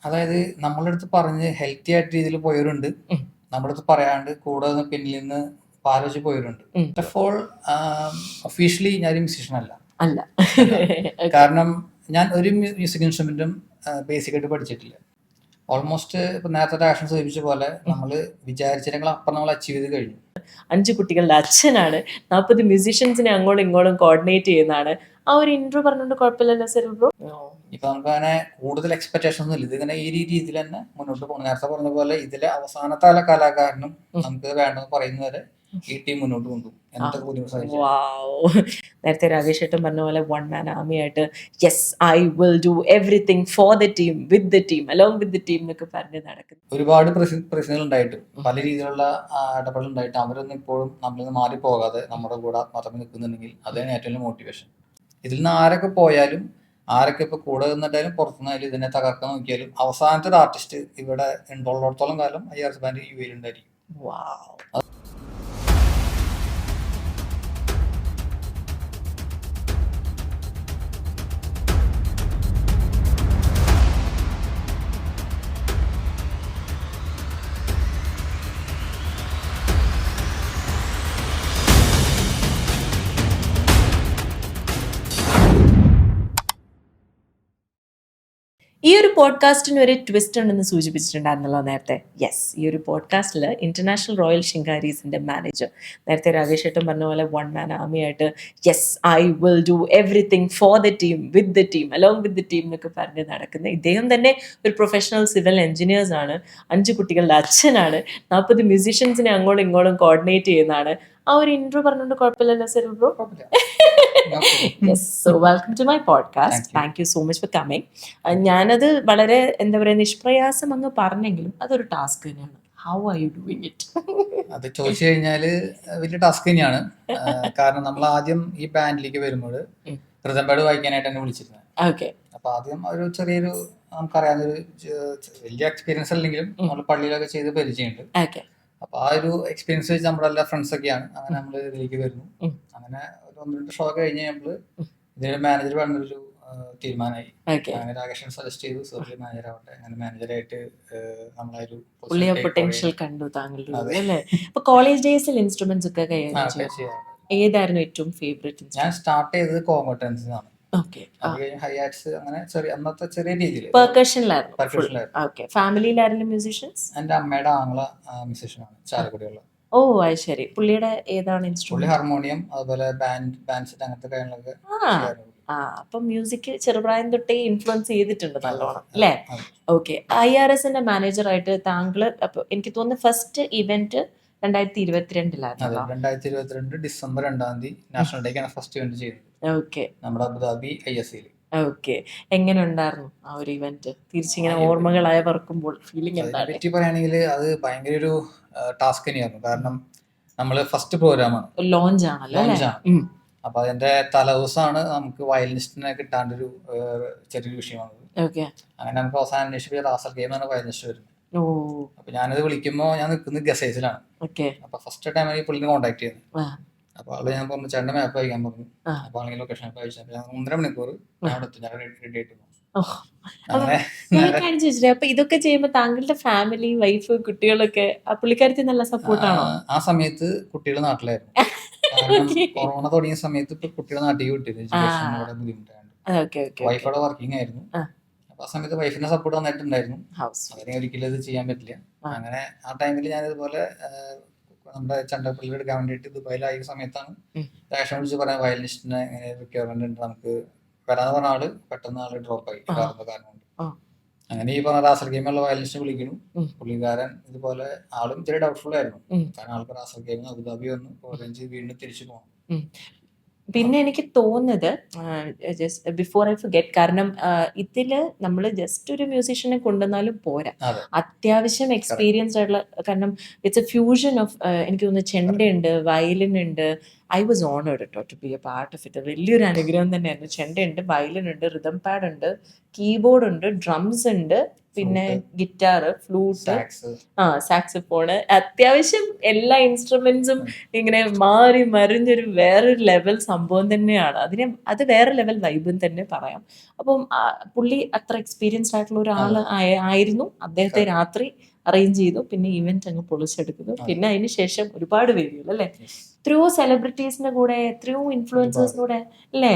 അതായത് നമ്മളുടെ അടുത്ത് പറഞ്ഞ് ഹെൽത്തി ആയിട്ട് രീതിയിൽ പോയവരുണ്ട്, നമ്മുടെ അടുത്ത് പറയാണ്ട് കൂടെ നിന്ന് പിന്നിൽ നിന്ന് പാലോചിച്ച് പോയവരുണ്ട്. ഫസ്റ്റ് ഓഫ് ഓൾ ഒഫീഷ്യലി ഞാനൊരു മ്യൂസീഷ്യൻ അല്ല. അല്ല. കാരണം ഞാൻ ഒരു മ്യൂസിക് ഇൻസ്ട്രുമെന്റും ബേസിക് ആയിട്ട് പഠിച്ചിട്ടില്ല. ഓൾമോസ്റ്റ് ഇപ്പൊ നേരത്തെ ആക്ഷൻ സൂചിപ്പിച്ച പോലെ നമ്മൾ വിചാരിച്ചതിനേക്കാൾ അപ്പുറം നമ്മൾ അച്ചീവ് ചെയ്ത് കഴിഞ്ഞു. 5 കുട്ടികളുടെ അച്ഛനാണ്, 40 മ്യൂസീഷ്യൻസിനെ അങ്ങോട്ടും ഇങ്ങോട്ടും കോർഡിനേറ്റ് ചെയ്യുന്നതാണ്. ആ ഒരു ഇൻട്രോ പറഞ്ഞുകൊണ്ട് കുഴപ്പമില്ലല്ലോ സെറിൽ ബ്രോ? ഇപ്പൊ നമുക്ക് അങ്ങനെ കൂടുതൽ എക്സ്പെക്ടേഷൻ ഒന്നും ഇല്ല. ഇതിങ്ങനെ ഈ രീതിയിൽ തന്നെ മുന്നോട്ട് പോകും. നേരത്തെ പറഞ്ഞ പോലെ ഇതിലെ അവസാനത്തെ കലാകാരനും നമുക്ക് വേണ്ടെന്ന് പറയുന്നവരെ ഈ ടീം മുന്നോട്ട് കൊണ്ടുപോകും. എന്തൊക്കെ ബുദ്ധിമുട്ട്. നേരത്തെ രാകേഷ് ഏട്ടൻ പറഞ്ഞ പോലെ വൺ മാൻ ആർമി ആയിട്ട് yes I will do everything for the team, with the team, along with the team എന്നൊക്കെ പറഞ്ഞ് നടക്കുന്നു. ഒരുപാട് പ്രശ്നങ്ങൾ ഉണ്ടായിട്ടും പല രീതിയിലുള്ള ഇടപെടൽ ഉണ്ടായിട്ടും അവരൊന്നും ഇപ്പോഴും നമ്മളിൽ നിന്ന് മാറി പോകാതെ നമ്മുടെ കൂടെ ആത്മാർത്ഥമായി നിൽക്കുന്നുണ്ടെങ്കിൽ അതാണ് ഏറ്റവും വലിയ മോട്ടിവേഷൻ. ഇതിൽ നിന്ന് ആരൊക്കെ പോയാലും, ആരൊക്കെ ഇപ്പൊ കൂടെ നിന്നിട്ടായാലും പുറത്തുനിന്നായാലും ഇതിനെ തകർക്കാൻ നോക്കിയാലും അവസാനത്തെ ഒരു ആർട്ടിസ്റ്റ് ഇവിടെ ഉള്ളോടത്തോളം കാലം IRS ബാൻഡ് യു എയിൽ ഉണ്ടായിരിക്കും. ഈ ഒരു പോഡ്കാസ്റ്റിന് ഒരു ട്വിസ്റ്റ് ഉണ്ടെന്ന് സൂചിപ്പിച്ചിട്ടുണ്ടായിരുന്നല്ലോ നേരത്തെ. യെസ്, ഈ ഒരു പോഡ്കാസ്റ്റിൽ ഇന്റർനാഷണൽ റോയൽ ഷിങ്കാരീസിന്റെ മാനേജർ, നേരത്തെ രാകേഷ് ഏട്ടൻ പറഞ്ഞ പോലെ വൺ മാൻ ആർമി ആയിട്ട് yes I will do everything for the team, with the team, along with the team എന്നൊക്കെ പറഞ്ഞ് നടക്കുന്നത്. ഇദ്ദേഹം തന്നെ ഒരു പ്രൊഫഷണൽ സിവിൽ എഞ്ചിനീയേഴ്സ് ആണ്, 5 കുട്ടികളുടെ അച്ഛനാണ്, 40 മ്യൂസീഷ്യൻസിനെ അങ്ങോട്ടും ഇങ്ങോട്ടും കോർഡിനേറ്റ് ചെയ്യുന്നതാണ്. ആ ഒരു ഇൻട്രോ പറഞ്ഞുകൊണ്ട് കുഴപ്പമില്ലല്ലോ Cyril bro? Yes, so welcome to my podcast. Thank you so much for coming. ഞാനത് വളരെ എന്താ പറയുക നിഷ്പ്രയാസം അങ്ങ് പറഞ്ഞെങ്കിലും അതൊരു ടാസ്ക് തന്നെയാണ്. How are you doing it? അത് ചോദിച്ചു കഴിഞ്ഞാല് വലിയ ടാസ്ക് തന്നെയാണ്. കാരണം നമ്മൾ ആദ്യം ഈ ബാൻഡിലേക്ക് വരുമ്പോൾ റിതംബേഡ് വായിക്കാനായിട്ട് എന്നെ വിളിച്ചിരുന്നത്. ഓക്കെ. അപ്പൊ ആദ്യം ഒരു ചെറിയൊരു നമുക്കറിയാവുന്നൊരു വലിയ എക്സ്പീരിയൻസ് അല്ലെങ്കിലും നമ്മൾ പള്ളിയിലൊക്കെ ചെയ്ത് പരിചയമുണ്ട്. ഓക്കെ. അപ്പൊ ആ ഒരു എക്സ്പീരിയൻസ് വെച്ച് നമ്മുടെ എല്ലാ ഫ്രണ്ട്സ് ഒക്കെയാണ്. അങ്ങനെ നമ്മൾ ഇതിലേക്ക് വരുന്നു. അങ്ങനെ ഒരു 1-2 ഷോ കഴിഞ്ഞ് നമ്മള് ഇതിന്റെ മാനേജർ പറഞ്ഞൊരു തീരുമാനമായി. അങ്ങനെ രാകേഷൻ സജസ്റ്റ് ചെയ്തു സെർലി മാനേജർ ആവട്ടെ. അങ്ങനെ മാനേജറായിട്ട് നമ്മളൊരു പൊട്ടൻഷ്യൽ കണ്ടു താങ്കളുടെ അല്ലേ? അപ്പൊ കോളേജ് ഡേയ്സിൽ ഇൻസ്ട്രുമെന്റ്സ് ഒക്കെ കൈകാര്യം ചെയ്യാം. ഏതായിരുന്നു ഏറ്റവും ഫേവറേറ്റ്? ഞാൻ സ്റ്റാർട്ട് ചെയ്തത് കോങ്കോട്ടൻസ് ആണ്. ഫാമിലിയിലായിരുന്നു മ്യൂസീഷ്യൻസ്? എന്റെ അമ്മയുടെ ആംഗ്ല മ്യൂസീഷ്യനാണ് ചാലക്കുടിയുള്ള. ഓ അത് ശരി. പുള്ളിയുടെ ഏതാണ് ഇൻസ്ട്രുമെന്റ്? ഹാർമോണിയം, അതുപോലെ ബാൻഡ് സെറ്റ്, അങ്ങനത്തെ കാര്യങ്ങളൊക്കെ. അപ്പൊ മ്യൂസിക് ചെറുപ്രായം തൊട്ടേ ഇൻഫ്ലുവൻസ് ചെയ്തിട്ടുണ്ട് നല്ലോണം അല്ലേ? ഓക്കെ. IRSന്റെ മാനേജറായിട്ട് താങ്കള് എനിക്ക് തോന്നുന്നു ഫസ്റ്റ് ഇവന്റ് 2022 ഡിസംബർ 2 നാഷണൽ ഡേക്കാണ് ഫസ്റ്റ് ഇവന്റ് ചെയ്തത്. ഓക്കെ. നമ്മുടെ അബുദാബി ISL. ഓക്കെ. എങ്ങനെ ഉണ്ടായിരുന്നു ആ ഒരു ഇവന്റ്? തിരിച്ചിങ്ങനെ ഓർമ്മകളായ പറക്കുമ്പോൾ ഫീലിംഗ് എന്താണ്? പറ്റി പറയുകയാണെങ്കിൽ അത് ഭയങ്കര ഒരു ടാസ്ക് തന്നെയായിരുന്നു. കാരണം നമ്മള് ഫസ്റ്റ് പ്രോഗ്രാമാണ്, ലോഞ്ച് ആണല്ലോ. അപ്പൊ അതിന്റെ തലേദിവസമാണ് നമുക്ക് വയലിനിസ്റ്റിനെ കിട്ടാണ്ടൊരു ചെറിയൊരു വിഷയമാണ്. അങ്ങനെ നമുക്ക് അവസാനം അന്വേഷിച്ച റാസൽ ഗെയിം ആണ് വയലിനിസ്റ്റ് വരുന്നത്. അപ്പൊ ഞാനത് വിളിക്കുമ്പോ ഞാൻ നിൽക്കുന്നത് ഗസേസിലാണ്. അപ്പൊ ഫസ്റ്റ് ടൈം ഈ പുള്ളിനെ കോൺടാക്ട് ചെയ്യുന്നത്. അപ്പൊ ആള് ഞാൻ പറഞ്ഞു ചേട്ടന്റെ മാപ്പ് അയക്കാൻ പറഞ്ഞു. അപ്പൊ ആണെങ്കിൽ ലൊക്കേഷൻ മാപ്പ് അയച്ചു. 1.5 മണിക്കൂർ ഞാൻ റെഡി ആയിട്ട്. അപ്പൊ ഇതൊക്കെ ചെയ്യുമ്പോ താങ്കളുടെ ഫാമിലി, വൈഫ്, കുട്ടികളൊക്കെ പുള്ളിക്കാരത്തി നല്ല സപ്പോർട്ടാണോ? ആ സമയത്ത് കുട്ടികൾ നാട്ടിലായിരുന്നു. കൊറോണ തുടങ്ങിയ സമയത്ത് ഇപ്പൊ കുട്ടികൾ നാട്ടിൽ വിട്ടില്ല, ബുദ്ധിമുട്ടാണ്. വൈഫ് അവിടെ വർക്കിംഗ് ആയിരുന്നു. അപ്പൊ ആ സമയത്ത് വൈഫിന്റെ സപ്പോർട്ട് നന്നായിട്ടുണ്ടായിരുന്നു. അങ്ങനെ ഒരിക്കലും ഇത് ചെയ്യാൻ പറ്റില്ല. അങ്ങനെ ആ ടൈമിൽ ഞാൻ ഇതുപോലെ നമ്മുടെ ചണ്ടപ്പള്ളി എടുക്കാൻ വേണ്ടിയിട്ട് ദുബായിലായ സമയത്താണ് റേഷൻ വിളിച്ച് പറയാൻ വയലിനിസ്റ്റിനെ റിക്വയർമെന്റ് ഉണ്ട്, നമുക്ക് വരാന്ന് പറഞ്ഞ ആള് പെട്ടെന്ന് ആള് ഡ്രോപ്പ് ആയി കാരണം കൊണ്ട്. അങ്ങനെ ഈ പറഞ്ഞ റാസൽ ഗെയിമുള്ള വയലിനിസ്റ്റ് വിളിക്കുന്നു. പുള്ളിക്കാരൻ ഇതുപോലെ ആളും ഇത്തിരി ഡൗട്ട്ഫുൾ ആയിരുന്നു. കാരണം ആൾക്ക് റാസൽ ഗെയിം അബുദാബി വന്നു വീണ്ടും തിരിച്ചു പോകണം. പിന്നെ എനിക്ക് തോന്നുന്നത് ജസ്റ്റ് ബിഫോർ ഐ ഫർഗെറ്റ്, കാരണം ഇതില് നമ്മൾ ജസ്റ്റ് ഒരു മ്യൂസീഷ്യനെ കൊണ്ടുവന്നാലും പോരാ, അത്യാവശ്യം എക്സ്പീരിയൻസ്ഡ് ആയിട്ടുള്ള, കാരണം ഇറ്റ്സ് എ ഫ്യൂഷൻ ഓഫ് എനിക്ക് തോന്നുന്നു ചെണ്ടയുണ്ട്, വയലിൻ ഉണ്ട്. ഐ വാസ് ഓണേർഡ് കേട്ടോ to be a part of it. വലിയൊരു അനുഗ്രഹം തന്നെയായിരുന്നു. ചെണ്ടയുണ്ട്, വയലിൻ ഉണ്ട്, റിതം പാഡ് ഉണ്ട്, കീബോർഡ് ഉണ്ട്, ഡ്രംസ് ഉണ്ട്, പിന്നെ ഗിറ്റാർ, ഫ്ലൂട്ട്, സാക്സ്, സാക്സിഫോണ്, അത്യാവശ്യം എല്ലാ ഇൻസ്ട്രുമെന്റ്സും ഇങ്ങനെ മാറി മറിഞ്ഞൊരു വേറൊരു ലെവൽ സംഭവം തന്നെയാണ്. അത് വേറെ ലെവൽ വൈബും തന്നെ പറയാം. അപ്പം പുള്ളി അത്ര എക്സ്പീരിയൻസ്ഡ് ആയിട്ടുള്ള ഒരാൾ ആയിരുന്നു. അദ്ദേഹത്തെ രാത്രി അറേഞ്ച് ചെയ്തു, പിന്നെ ഇവന്റ് അങ്ങ് പൊളിച്ചെടുക്കുന്നു. പിന്നെ അതിന് ശേഷം ഒരുപാട് വേദികൾ അല്ലേ, എത്രയോ സെലിബ്രിറ്റീസിന്റെ കൂടെ, എത്രയോ ഇൻഫ്ലുവൻസേഴ്സിന്റെ കൂടെ അല്ലേ.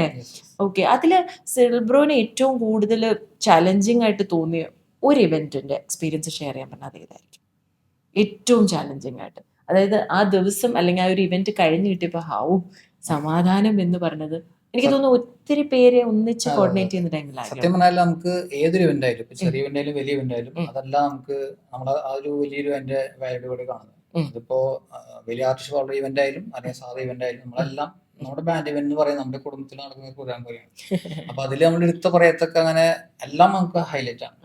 ഓക്കെ, അതില് സിൽബ്രോന് ഏറ്റവും കൂടുതൽ ചലഞ്ചിങ് ആയിട്ട് തോന്നിയ ഒരു ഇവന്റിന്റെ എക്സ്പീരിയൻസ് ഷെയർ ചെയ്യാൻ പറഞ്ഞാൽ അത് ഏതായിരിക്കും ഏറ്റവും ചാലഞ്ചിങ് ആയിട്ട്? അതായത് ആ ദിവസം അല്ലെങ്കിൽ ആ ഒരു ഇവന്റ് കഴിഞ്ഞ് കിട്ടിയപ്പോ സമാധാനം എന്ന് പറഞ്ഞത് എനിക്ക് തോന്നുന്നു ഒത്തിരി പേരെ ഒന്നിച്ച് കോർഡിനേറ്റ് ചെയ്യുന്ന ടൈമിലായിരുന്നു. സത്യം പറഞ്ഞാൽ നമുക്ക് ഏതൊരു ഇവന്റ് ആയാലും, ഇപ്പൊ ചെറിയ ഇവന്റ് ആയാലും വലിയ ഇവന്റ് ആയാലും, അതെല്ലാം നമുക്ക് നമ്മളെ ആ ഒരു വലിയൊരു അതിന്റെ വാല്യൂ കൂടി കാണുന്നത്. അതിപ്പോ വലിയ ആർട്ടിസ്റ്റ് ഉള്ള ഇവന്റ് ആയാലും അല്ലെങ്കിൽ സാധാ ഇവന്റ് ആയാലും, നമ്മളെല്ലാം നമ്മുടെ ബാൻഡ് ഇവന്റ് എന്ന് പറയുന്നത് നമ്മുടെ കുടുംബത്തിൽ നടക്കുന്ന പ്രോഗ്രാം പോലെയാണ്. അപ്പൊ അതിൽ നമ്മൾ എടുത്ത പറയത്തൊക്കെ അങ്ങനെ എല്ലാം നമുക്ക് ഹൈലൈറ്റ് ആണ്.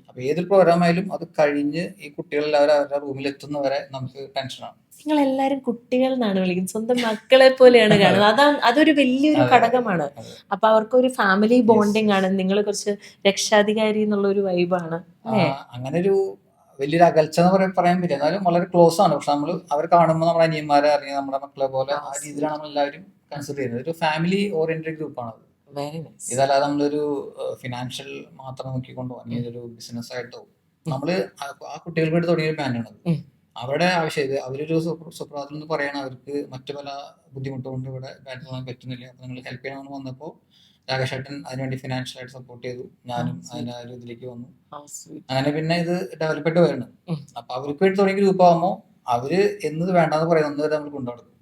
അപ്പൊ ഏതൊരു പ്രോഗ്രാം ആയാലും അത് കഴിഞ്ഞ് ഈ കുട്ടികളെല്ലാവരും അവരുടെ റൂമിൽ എത്തുന്നവരെ നമുക്ക് ടെൻഷനാണ്. നിങ്ങൾ എല്ലാരും കുട്ടികൾ എന്നാണ് വിളിക്കുന്നത്, സ്വന്തം മക്കളെ പോലെയാണ് കാണുന്നത്. അതൊരു വലിയൊരു ഘടകമാണ്. അപ്പൊ അവർക്കൊരു ഫാമിലി ബോണ്ടിങ് ആണ്. നിങ്ങൾ കുറച്ച് രക്ഷാധികാരി എന്നുള്ള ഒരു വൈബാണ്. അങ്ങനെ ഒരു വലിയൊരു അകൽച്ച എന്ന് പറയാൻ പറ്റില്ല, എന്നാലും വളരെ ക്ലോസ് ആണ്. പക്ഷെ നമ്മൾ അവരെ കാണുമ്പോൾ നമ്മുടെ അനിയന്മാരെ അല്ലെങ്കിൽ നമ്മുടെ മക്കളെ പോലെ ആ രീതിയിലാണ് നമ്മൾ എല്ലാവരും കൺസിഡർ ചെയ്യുന്നത്. ഒരു ഫാമിലി ഓറിയന്റഡ് ഗ്രൂപ്പാണ് അത്. ഇതല്ലാതെ നമ്മളൊരു ഫിനാൻഷ്യൽ മാത്രം നോക്കിക്കൊണ്ടോ അല്ലെങ്കിൽ ഒരു ബിസിനസ് ആയിട്ടോ, നമ്മള് ആ കുട്ടികൾക്ക് വേണ്ടി തുടങ്ങിയ ഒരു ബാൻഡാണത്. അവരുടെ ആവശ്യം അവരൊരു സുപ്രഭാതം എന്ന് പറയണ, അവർക്ക് മറ്റു പല ബുദ്ധിമുട്ടുകൊണ്ട് ഇവിടെ ബാൻഡ് തുടങ്ങാൻ പറ്റുന്നില്ല. അപ്പൊ നിങ്ങൾ ഹെൽപ്പ് ചെയ്യണമെന്ന് വന്നപ്പോൾ രാകേഷേട്ടൻ അതിനുവേണ്ടി ഫിനാൻഷ്യൽ ആയിട്ട് സപ്പോർട്ട് ചെയ്തു. ഞാനും അതിന്റെ ഒരു ഇതിലേക്ക് വന്നു. അങ്ങനെ പിന്നെ ഇത് ഡെവലപ്പ് ആയിട്ട് വരുന്നത്. അപ്പൊ അവർക്ക് വേണ്ടി തുടങ്ങിയ ഗ്രൂപ്പ് ആകുമ്പോൾ അവര് എന്നത് വേണ്ടെന്ന് പറയുന്നത് വരെ നമ്മൾ കൊണ്ടുനടക്കും.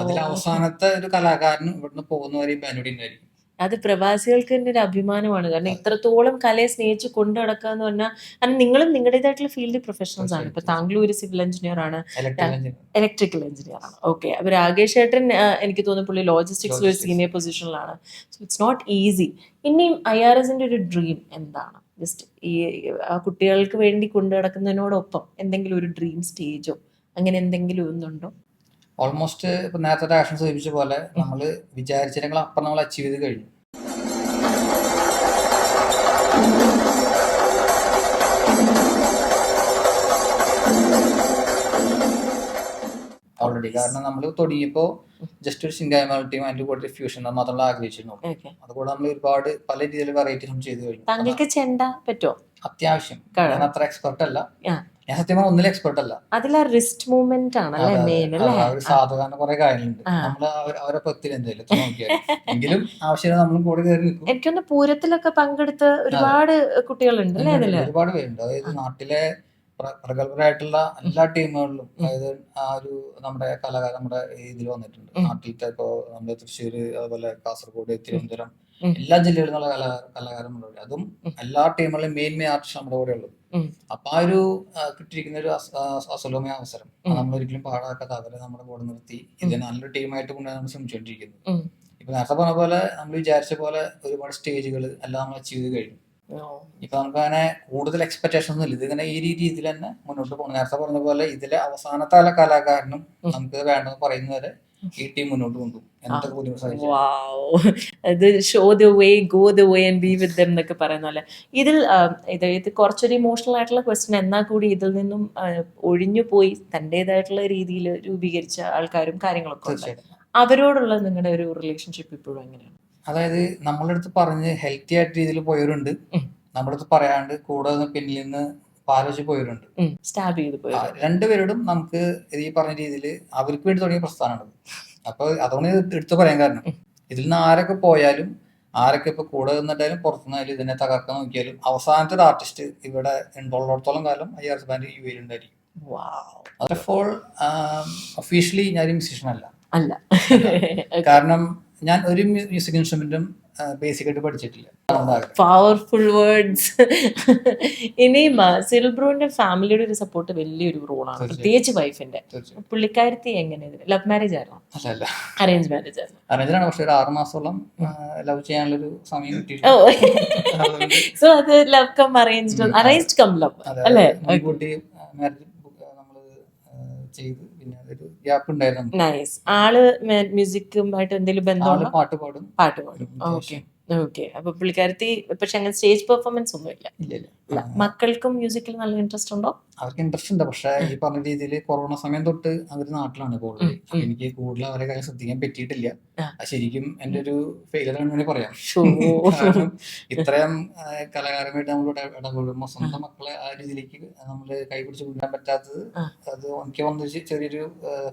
അതിൽ അവസാനത്തെ ഒരു കലാകാരനും ഇവിടുന്ന് പോകുന്നവരെ ഈ ബാൻഡ് ഉണ്ടായിരിക്കും. അത് പ്രവാസികൾക്ക് തന്നെ ഒരു അഭിമാനമാണ്. കാരണം ഇത്രത്തോളം കലയെ സ്നേഹിച്ച് കൊണ്ടു നടക്കുക എന്ന് പറഞ്ഞാൽ, കാരണം നിങ്ങളും നിങ്ങളുടേതായിട്ടുള്ള ഫീൽഡ് പ്രൊഫഷണൽസ് ആണ്. ഇപ്പൊ താങ്കളും ഒരു സിവിൽ എഞ്ചിനീയർ ആണ്, ഇലക്ട്രിക്കൽ എഞ്ചിനീയർ ആണ്. ഓക്കെ, അപ്പൊ രാകേഷ് ഏട്ടൻ എനിക്ക് തോന്നുന്നു പുള്ളി ലോജിസ്റ്റിക്സിൽ ഒരു സീനിയർ പൊസിഷനിലാണ്. So it's not easy. ഇനിയും IRSന്റെ ഒരു ഡ്രീം എന്താണ്? ജസ്റ്റ് ഈ കുട്ടികൾക്ക് വേണ്ടി കൊണ്ടു നടക്കുന്നതിനോടൊപ്പം എന്തെങ്കിലും ഒരു ഡ്രീം സ്റ്റേജോ അങ്ങനെ എന്തെങ്കിലും ഒന്നുണ്ടോ? ഓൾമോസ്റ്റ് ഇപ്പൊ നേരത്തെ ആക്ഷൻ സൂചിപ്പിച്ച പോലെ നമ്മൾ വിചാരിച്ചില്ലെങ്കിൽ അപ്പുറം നമ്മൾ അച്ചീവ് ചെയ്ത് കഴിഞ്ഞു. ഓൾറെഡി, കാരണം നമ്മൾ തുടങ്ങിയപ്പോ ജസ്റ്റ് ഒരു സിംഗായ്മ ടീം അതിന്റെ കൂടെ ഫ്യൂഷൻ മാത്രമല്ല ആഗ്രഹിച്ചിരുന്നു. അതുകൂടെ നമ്മൾ ഒരുപാട് പല രീതിയിൽ വെറൈറ്റീസും ചെയ്തു കഴിഞ്ഞു. താങ്കൾക്ക് ചെണ്ട പറ്റുമോ? അത്യാവശ്യം. ഞാൻ അത്ര എക്സ്പെർട്ട് അല്ല, ഞാൻ സത്യം ഒന്നിലും എക്സ്പെർട്ട് അല്ല. അതിലെ റിസ്റ്റ് മൂവ്മെന്റ് ആണല്ലേ മെയിൻ അല്ലേ? സാധാരണ കുറെ കാര്യങ്ങളുണ്ട്, നമ്മൾ അവരെ പത്തിൽ എന്തെങ്കിലും നോക്കിയാൽ എങ്കിലും ആവശ്യം നമ്മളും കൂടെ കയറി നിൽക്കും. എനിക്കൊന്ന് പൂരത്തിലൊക്കെ പങ്കെടുത്ത് ഒരുപാട് കുട്ടികളുണ്ട് അല്ലേ അതില്? ഒരുപാട് പേരുണ്ട്. അതായത് നാട്ടിലെ പ്രഗത്ഭരായിട്ടുള്ള എല്ലാ ടീമുകളിലും, അതായത് ആ ഒരു നമ്മുടെ കലാകാരൻ നമ്മുടെ ഇതിൽ വന്നിട്ടുണ്ട്. നാട്ടിലത്തെ ഇപ്പോ നമ്മുടെ തൃശ്ശൂര്, അതുപോലെ കാസർഗോഡ്, തിരുവനന്തപുരം, എല്ലാ ജില്ലകളിൽ നിന്നുള്ള കലാകാരന്മാരുണ്ട്. അതും എല്ലാ ടീമുകളിലും മെയിൻ ആർട്ടിസ്റ്റ് നമ്മുടെ കൂടെ ഉള്ളത്. അപ്പൊ ആ ഒരു കിട്ടിയിരിക്കുന്ന ഒരു അസുലഭമായ അവസരം നമ്മൾ ഒരിക്കലും പാഴാക്കാത്ത അവരെ നമ്മുടെ കൂടെ നിർത്തി ഇത് നല്ലൊരു ടീമായിട്ട് കൊണ്ടുവരാൻ നമ്മൾ ശ്രമിച്ചുകൊണ്ടിരിക്കുന്നത്. ഇപ്പൊ നേരത്തെ പറഞ്ഞ പോലെ നമ്മൾ വിചാരിച്ച പോലെ ഒരുപാട് സ്റ്റേജുകൾ എല്ലാം നമ്മൾ അച്ചീവ് ചെയ്ത് കഴിഞ്ഞു. ഇപ്പൊ നമുക്ക് അങ്ങനെ കൂടുതൽ എക്സ്പെക്ടേഷൻ ഒന്നും ഇല്ല. ഇതിങ്ങനെ ഈ രീതിയിൽ തന്നെ മുന്നോട്ട് പോകണം. നേരത്തെ പറഞ്ഞ പോലെ ഇതിലെ അവസാനത്തെ കലാകാരനും നമുക്ക് വേണ്ടെന്ന് പറയുന്നവരെ ഈ ടീം മുന്നോട്ട് കൊണ്ടുപോകും. Show the way, go the way and be with them എന്നൊക്കെ പറയുന്ന പോലെ ഇത് കുറച്ചൊരു ഇമോഷണൽ ആയിട്ടുള്ള ക്വസ്റ്റ്യൻ, എന്നാൽ കൂടി ഇതിൽ നിന്നും ഒഴിഞ്ഞു പോയി തൻ്റെതായിട്ടുള്ള രീതിയിൽ രൂപീകരിച്ച ആൾക്കാരും കാര്യങ്ങളൊക്കെ ഉണ്ട്. അവരോടുള്ള നിങ്ങളുടെ ഒരു റിലേഷൻഷിപ്പ് ഇപ്പോഴും എങ്ങനെയാണ്? അതായത് നമ്മളുടെ അടുത്ത് പറഞ്ഞ് ഹെൽത്തി ആയിട്ട് രീതിയിൽ പോയവരുണ്ട്, നമ്മുടെ അടുത്ത് പറയാണ്ട് കൂടെ പിന്നിൽ നിന്ന് പാലിച്ച് പോയവരുണ്ട്, സ്റ്റാബ് ചെയ്ത് പോയി. രണ്ടുപേരോടും നമുക്ക് ഈ പറഞ്ഞ രീതിയിൽ അവർക്ക് വേണ്ടി തുടങ്ങിയ പ്രസ്ഥാനമാണ്. അപ്പൊ അതുകൊണ്ട് എടുത്തു പറയാൻ കാരണം, ഇതിൽ നിന്ന് ആരൊക്കെ പോയാലും, ആരൊക്കെ ഇപ്പൊ കൂടെ നിന്നിട്ടായാലും പുറത്തുനിന്നായാലും ഇതിനെ തകർക്കാൻ നോക്കിയാലും അവസാനത്തെ ഒരു ആർട്ടിസ്റ്റ് ഇവിടെ ഉള്ളടത്തോളം കാലം IRS ബാൻഡ് UAE ഉണ്ടായിരിക്കും. അപ്പോൾ ഒഫീഷ്യലി ഞാനൊരു മ്യൂസീഷ്യൻ അല്ല. കാരണം ഞാൻ ഒരു മ്യൂസിക് ഇൻസ്ട്രുമെന്റും ബേസിക് ആയിട്ട് പഠിച്ചിട്ടില്ല. Powerful words. ഇനിയും സിൽബ്രോന്റെ ഫാമിലിയുടെ ഒരു സപ്പോർട്ട് വലിയൊരു റോളാണ്, പ്രത്യേകിച്ച് വൈഫിന്റെ. പുള്ളിക്കാരത്തി എങ്ങനെ, ലവ് മാരേജ് ആയിരുന്നോ? അല്ല, അറേഞ്ച് മാരേജ് ആയിരുന്നു. അറേഞ്ചാണ്, പക്ഷെ ഒരു 6 മാസത്തോളം ലവ് ചെയ്യാനുള്ളൊരു സമയം കിട്ടി. സോ അത് love cum arranged cum love അല്ലേ? ചെയ്തു. പിന്നെ അതൊരു ഗ്യാപ്പ് ഉണ്ടായിരുന്നു. നൈസ്. ആള് മ്യൂസിക്കുമായിട്ട് എന്തെങ്കിലും ബന്ധമുണ്ടോ? പാട്ട് പാടും. ഓക്കെ. അപ്പൊ പുള്ളിക്കാരത്തി പക്ഷെ അങ്ങനെ സ്റ്റേജ് പെർഫോമൻസ് ഒന്നും ഇല്ല. മക്കൾക്കും മ്യൂസിക്കിൽ നല്ല ഇൻട്രസ്റ്റ് ഉണ്ടോ? അവർക്ക് ഇൻട്രസ്റ്റ് ഉണ്ട്. പക്ഷെ ഈ പറഞ്ഞ രീതിയിൽ കൊറോണ സമയം തൊട്ട് അവര് നാട്ടിലാണ് ഇപ്പോൾ ഓൾറെഡി. അപ്പൊ എനിക്ക് കൂടുതൽ അവരെ കാര്യം ശ്രദ്ധിക്കാൻ പറ്റിയിട്ടില്ല. അത് ശരിക്കും എന്റെ ഒരു ഫെയിലർ എന്ന് വേണമെങ്കിൽ പറയാം. കാരണം ഇത്രയും കലാകാരമായിട്ട് നമ്മളോട് ഇടപെടുമ്പോൾ സ്വന്തം മക്കളെ ആ രീതിയിലേക്ക് നമ്മൾ കൈപിടിച്ച് കൊണ്ടുവരാൻ പറ്റാത്തത് അത് എനിക്ക് വന്ന ചെറിയൊരു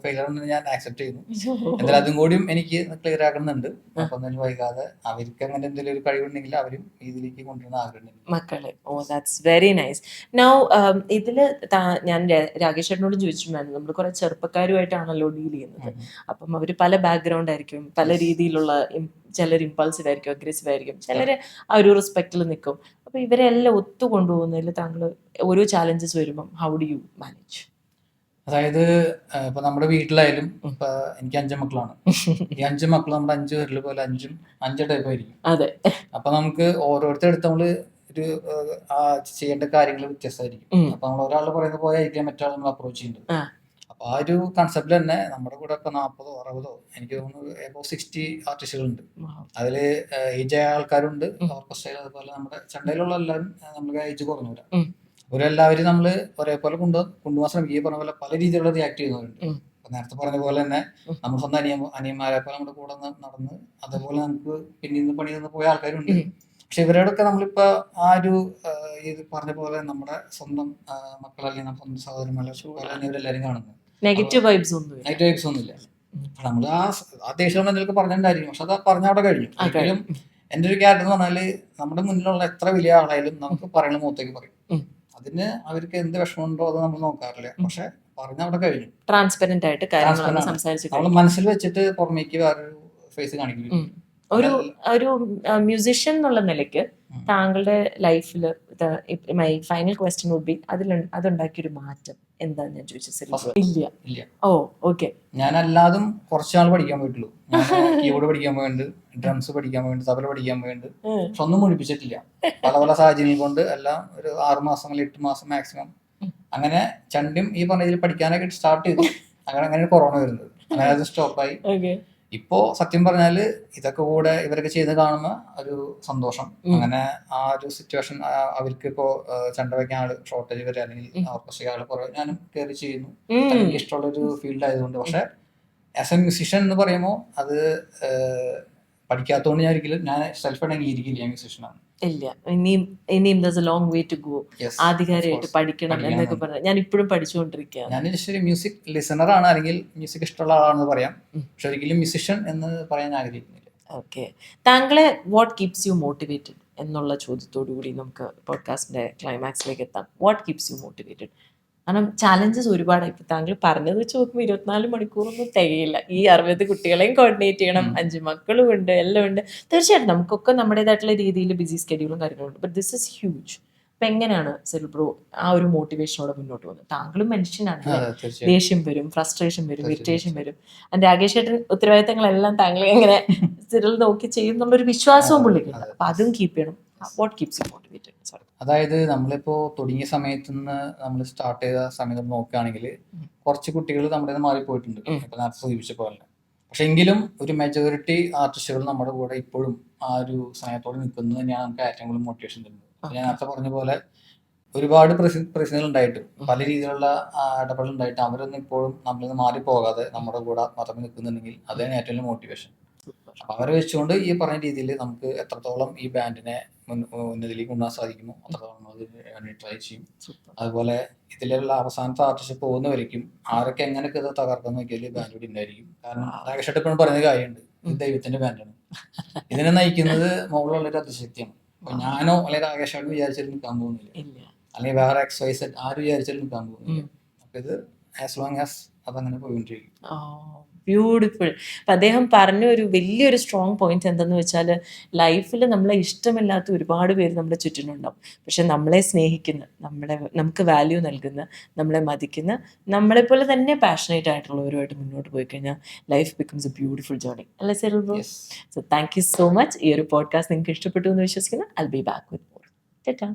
ഫെയിലർ എന്ന് ഞാൻ ആക്സെപ്റ്റ് ചെയ്യുന്നു. എന്തായാലും അതും കൂടിയും എനിക്ക് ക്ലിയർ ആക്കുന്നുണ്ട്. അപ്പൊ എന്തായാലും വൈകാതെ അവർക്ക് അങ്ങനെ എന്തെങ്കിലും ഒരു കഴിവുണ്ടെങ്കിൽ അവരും ഇതിലേക്ക് കൊണ്ടുവരുന്ന ആഗ്രഹമുണ്ട് മക്കളെ. Oh that's very nice. Now ഇതില് ഞാൻ രാകേഷ് ചേട്ടനോട് ചോദിച്ചിട്ടുണ്ടായിരുന്നു, നമ്മൾ കുറെ ചെറുപ്പക്കാരുമായിട്ടാണല്ലോ ഡീൽ ചെയ്യുന്നത്. അപ്പം അവര് പല ബാക്ക്ഗ്രൗണ്ട് ആയിരിക്കും, പല രീതിയിലുള്ള ചിലർ ഇമ്പൾസീവ് ആയിരിക്കും, അഗ്രസീവ് ആയിരിക്കും, ചിലര് ആ ഒരു റെസ്പെക്റ്റിൽ നിൽക്കും. അപ്പൊ ഇവരെല്ലാം ഒത്തു കൊണ്ടുപോകുന്നതിൽ താങ്കൾ ഓരോ ചാലഞ്ചസ് വരുമ്പം ഹൗ ഡു യു മാനേജ്? അതായത് ഇപ്പൊ നമ്മുടെ വീട്ടിലായാലും ഇപ്പൊ എനിക്ക് 5 മക്കളാണ്. ഈ 5 മക്കൾ നമ്മുടെ 5 പേരിൽ പോലെ 5 ടൈപ്പ് ആയിരിക്കും. അതെ. അപ്പൊ നമുക്ക് ഓരോരുത്തരെടുത്ത് നമ്മള് ഒരു ചെയ്യേണ്ട കാര്യങ്ങൾ വ്യത്യസ്തമായിരിക്കും. അപ്പൊ നമ്മൾ ഒരാൾ പറയുന്ന പോലെ ആയിരിക്കാം മറ്റൊരാൾ നമ്മൾ അപ്രോച്ച് ചെയ്യുന്നത്. അപ്പൊ ആ ഒരു കൺസെപ്റ്റിൽ തന്നെ നമ്മുടെ കൂടെ ഇപ്പൊ 40 or 60 എനിക്ക് തോന്നുന്നു എബോവ് 60 ആർട്ടിസ്റ്റുകളുണ്ട്. അതില് ഏജ് ആയ ആൾക്കാരുണ്ട്, ഓർക്കസ്ട്രയിൽ, അതുപോലെ നമ്മുടെ ചണ്ടയിലുള്ള എല്ലാവരും നമുക്ക് ഏജ് കുറഞ്ഞവരാ. ഇവരെല്ലാവരും നമ്മള് ഒരേപോലെ കൊണ്ടുപോകാൻ ശ്രമിക്കുക. പറഞ്ഞ പോലെ പല രീതിയിലുള്ള റിയാക്ട് ചെയ്യുന്നവരുണ്ട്. നേരത്തെ പറഞ്ഞ പോലെ തന്നെ നമ്മൾ സ്വന്തം അനിയന്മാരെ പോലെ നമ്മുടെ കൂടെ നടന്ന് അതേപോലെ നമുക്ക് പിന്നീട് പണി നിന്ന് പോയ ആൾക്കാരുണ്ട്. പക്ഷെ ഇവരോടൊക്കെ നമ്മളിപ്പോ ആ ഒരു ഇത് പറഞ്ഞ പോലെ നമ്മുടെ സ്വന്തം മക്കളല്ലെങ്കിൽ നമ്മുടെ സ്വന്തം സഹോദരന്മാരെ ഇവരെല്ലാരും കാണുന്നത്. നെഗറ്റീവ് വൈബ്സ് ഒന്നുമില്ല. നമ്മള് ആ ദേഷ്യം എന്തെങ്കിലും പറഞ്ഞിട്ടുണ്ടായിരിക്കും, പക്ഷെ അത് പറഞ്ഞ അവിടെ കഴിഞ്ഞു. ഒരിക്കലും എന്റെ ഒരു ക്യാരക്ടർ എന്ന് പറഞ്ഞാല് നമ്മുടെ മുന്നിലുള്ള എത്ര വലിയ ആളായാലും നമുക്ക് പറയണ മുഖത്തേക്ക് പറയും. അതിന് അവർക്ക് എന്ത് വിഷമമുണ്ടോ അത് നമ്മൾ നോക്കാറില്ല. പക്ഷെ പറഞ്ഞ അവിടെ കഴിഞ്ഞു. ട്രാൻസ്പെറന്റ് ആയിട്ട് നമ്മൾ മനസ്സിൽ വെച്ചിട്ട് പുറമേക്ക് വേറൊരു ഫേസ് കാണിക്കില്ല. ഒരു മ്യൂസിഷ്യൻ എന്നുള്ള നിലയ്ക്ക് താങ്കളുടെ ലൈഫിൽ my final question would be അതുണ്ടാക്കിയൊരു മാറ്റം എന്താന്ന് ഞാൻ ചോദിച്ചത്. ഇല്ല. Oh okay. ഞാൻ അല്ലാതും കുറച്ചാൾ പഠിക്കാൻ പോയിട്ടുള്ളൂ. കീബോർഡ് പഠിക്കാൻ പോയിട്ടുണ്ട്, ഡ്രംസ് പഠിക്കാൻ പോയിട്ടുണ്ട്, തബല പഠിക്കാൻ പോയിട്ടുണ്ട്. പക്ഷെ ഒന്നും പഠിപ്പിച്ചിട്ടില്ല. പല പല സാഹചര്യങ്ങൾ കൊണ്ട് എല്ലാം ഒരു 6 മാസം അല്ലെങ്കിൽ 8 മാസം മാക്സിമം അങ്ങനെ ചണ്ടും ഈ പറഞ്ഞ ഇതിൽ പഠിക്കാനൊക്കെ സ്റ്റാർട്ട് ചെയ്തു. അങ്ങനെ കൊറോണ വരുന്നത്, അങ്ങനെ അത് സ്റ്റോപ്പായി. ഇപ്പോ സത്യം പറഞ്ഞാല് ഇതൊക്കെ കൂടെ ഇവരൊക്കെ ചെയ്ത് കാണുന്ന ഒരു സന്തോഷം. അങ്ങനെ ആ ഒരു സിറ്റുവേഷൻ അവർക്ക് ഇപ്പോ ചണ്ട വയ്ക്കാൻ ആള് ഷോർട്ടേജ് വരെ അല്ലെങ്കിൽ ഓർക്കസ്ട്ര ആള് കുറെ ഞാനും കയറി ചെയ്യുന്നു. എനിക്ക് ഇഷ്ടമുള്ള ഒരു ഫീൽഡ് ആയതുകൊണ്ട്. പക്ഷെ ആസ് എ മ്യൂസിഷ്യൻ എന്ന് പറയുമ്പോൾ അത് പഠിക്കാത്തതുകൊണ്ട് ഞാൻ സെൽഫ് അംഗീകരിക്കില്ല മ്യൂസിഷ്യനാണ്. ഇല്ല, ഇനിയും ലോങ് വേ ടു ഗോ. ആധികാരികമായിട്ട് പഠിക്കണം എന്നൊക്കെ പറഞ്ഞാൽ ഞാൻ ഇപ്പോഴും പഠിച്ചുകൊണ്ടിരിക്കുകയാണ്. ഞാൻ ജസ്റ്റ് ഒരു മ്യൂസിക് ലിസണർ ആണ്, അല്ലെങ്കിൽ മ്യൂസിക് ഇഷ്ടമുള്ള ആളാണെന്ന് പറയാം. പക്ഷെ ഒരിക്കലും മ്യൂസിഷ്യൻ എന്ന് പറയാൻ ആഗ്രഹിക്കുന്നില്ല. ഓക്കെ. താങ്കളെ വാട്ട് കീപ്സ് യു മോട്ടിവേറ്റഡ് എന്നുള്ള ചോദ്യത്തോടു കൂടി നമുക്ക് പോഡ്കാസ്റ്റിന്റെ ക്ലൈമാക്സിലേക്ക് എത്താം. What keeps you motivated? കാരണം ചാലഞ്ചസ് ഒരുപാടായി. ഇപ്പൊ താങ്കൾ പറഞ്ഞത് വെച്ച് നോക്കുമ്പോൾ 24 മണിക്കൂറൊന്നും തികയില്ല. ഈ 60 കുട്ടികളെയും കോർഡിനേറ്റ് ചെയ്യണം, 5 മക്കളും ഉണ്ട്, എല്ലാം ഉണ്ട്. തീർച്ചയായിട്ടും നമുക്കൊക്കെ നമ്മുടേതായിട്ടുള്ള രീതിയിൽ ബിസി സ്കെഡ്യൂളും കാര്യങ്ങളുണ്ട്. But this is huge. അപ്പൊ എങ്ങനെയാണ് സെറിൽ ബ്രോ ആ ഒരു മോട്ടിവേഷനോടെ മുന്നോട്ട് പോകുന്നത്? താങ്കളും മനുഷ്യനാണ്, ദേഷ്യം വരും, ഫ്രസ്ട്രേഷൻ വരും, ഇറിറ്റേഷൻ വരും. രാകേഷ് ചേട്ടൻ ഉത്തരവാദിത്തങ്ങളെല്ലാം താങ്കൾ എങ്ങനെ സെറിൽ നോക്കി ചെയ്യുന്നുള്ളൊരു വിശ്വാസവും പുള്ളിക്കുണ്ട്. അപ്പൊ അതും കീപ്പ് ചെയ്യണം. What keeps you motivated? അതായത് നമ്മളിപ്പോ തുടങ്ങിയ സമയത്ത് നിന്ന് നമ്മൾ സ്റ്റാർട്ട് ചെയ്ത സമയത്ത് നോക്കുകയാണെങ്കിൽ കുറച്ച് കുട്ടികൾ നമ്മുടെ മാറിപ്പോയിട്ടുണ്ട്, ഇപ്പൊ നേരത്തെ സൂചിപ്പിച്ച പോലെ. പക്ഷെ എങ്കിലും ഒരു മെജോറിറ്റി ആർട്ടിസ്റ്റുകൾ നമ്മുടെ കൂടെ ഇപ്പോഴും ആ ഒരു സമയത്തോടെ നിൽക്കുന്നത് തന്നെയാണ് നമുക്ക് ഏറ്റവും കൂടുതൽ മോട്ടിവേഷൻ തരുന്നത്. ഞാൻ നേരത്തെ പറഞ്ഞ പോലെ ഒരുപാട് പ്രശ്നങ്ങൾ ഉണ്ടായിട്ട് പല രീതിയിലുള്ള ഇടപെടൽ ഉണ്ടായിട്ട് അവരൊന്നും ഇപ്പോഴും നമ്മളിൽ നിന്ന് മാറിപ്പോകാതെ നമ്മുടെ കൂടെ മാത്രമേ നിൽക്കുന്നുണ്ടെങ്കിൽ അതാണ് ഏറ്റവും വലിയ മോട്ടിവേഷൻ. അപ്പൊ അവരെ വെച്ചുകൊണ്ട് ഈ പറഞ്ഞ രീതിയിൽ നമുക്ക് എത്രത്തോളം ഈ ബാൻഡിനെ ഉന്നതിലേക്ക് കൊണ്ടുപോകാൻ സാധിക്കുമോ അത്രത്തോളം അത് ട്രൈ ചെയ്യും. അതുപോലെ ഇതിലുള്ള അവസാനത്തെ ആർട്ടിസ്റ്റ് പോകുന്നവരേക്കും ആരൊക്കെ എങ്ങനെയൊക്കെ ഇത് തകർക്കാൻ നോക്കിയാൽ ബാൻഡ് കൂടി ഉണ്ടായിരിക്കും. കാരണം രാകേഷ് എപ്പോഴും പറയുന്ന കാര്യമുണ്ട്, ഇത് ദൈവത്തിന്റെ ബാൻഡാണ്, ഇതിനെ നയിക്കുന്നത് മുകളിലുള്ളൊരു അതിശക്തിയാണ്. അപ്പൊ ഞാനോ അല്ലെങ്കിൽ രാകേഷ് വിചാരിച്ചാലും നിൽക്കാൻ പോകുന്നില്ല, അല്ലെങ്കിൽ വേറെ XYZ ആര് വിചാരിച്ചാലും നിൽക്കാൻ പോകുന്നില്ല. അപ്പൊ ഇത് ആസ് ലോങ് ആസ് അതങ്ങനെ പോയിക്കൊണ്ടിരിക്കും. ബ്യൂട്ടിഫുൾ. അപ്പം അദ്ദേഹം പറഞ്ഞ ഒരു വലിയൊരു സ്ട്രോങ് പോയിന്റ് എന്തെന്ന് വെച്ചാൽ ലൈഫിൽ നമ്മളെ ഇഷ്ടമില്ലാത്ത ഒരുപാട് പേര് നമ്മുടെ ചുറ്റിനുണ്ടാവും. പക്ഷെ നമ്മളെ സ്നേഹിക്കുന്ന, നമുക്ക് വാല്യൂ നൽകുന്ന, നമ്മളെ മതിക്കുന്ന, നമ്മളെപ്പോലെ തന്നെ പാഷനേറ്റ് ആയിട്ടുള്ളവരുമായിട്ട് മുന്നോട്ട് പോയി കഴിഞ്ഞാൽ life becomes a beautiful journey. അല്ലേ Cyril bro? So thank you so much. ഈ ഒരു പോഡ്കാസ്റ്റ് നിങ്ങൾക്ക് ഇഷ്ടപ്പെട്ടു എന്ന് വിശ്വസിക്കുന്നു. I will be back with more. Tata.